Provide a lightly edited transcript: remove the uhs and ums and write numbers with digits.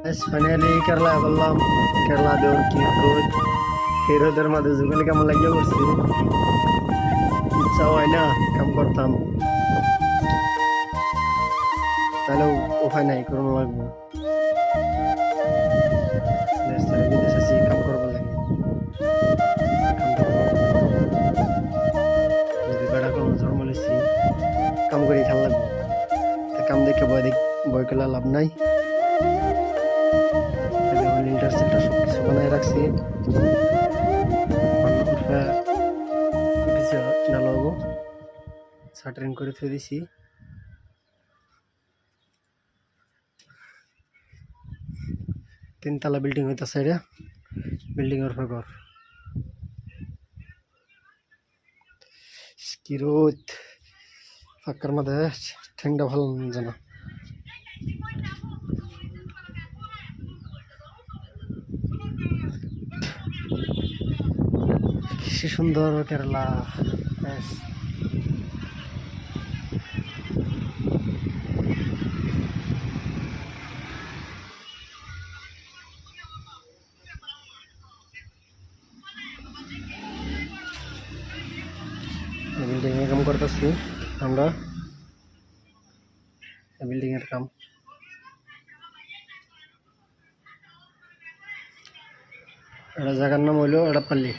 Finally Kerala বললাম কেরালা দেওয়ার কি রোদ এই রোদের মাঝে যুগলে কেমন লাগিয়ে করছি ইচ্ছা হয় না কাম করতাম তাহলে উপায় নাই করুন লাগবো বিদেশ আছি কাম করবো লাগে যদি বেড়া কোনো জন্ম লিছি কাম করে খেলা লাগবো কাম দেখে বই করলে লাভ নাই ইন্টারসেপ্টার সব কিছু বানায় রাখছি ডালাবো শাটারিং করে থুয়ে দিছি তিনতলা বিল্ডিং হইতাছে এটা বিল্ডিং এর উপর ঘর কি রোদ ফাঁকার মধ্যে ঠেংটা ভালো জানা কি সুন্দর কেরালা বিল্ডিং এর কাম করতেছি আমরা বিল্ডিং এর কাম এটা জায়গার নাম হইলো এডাপাল্লি।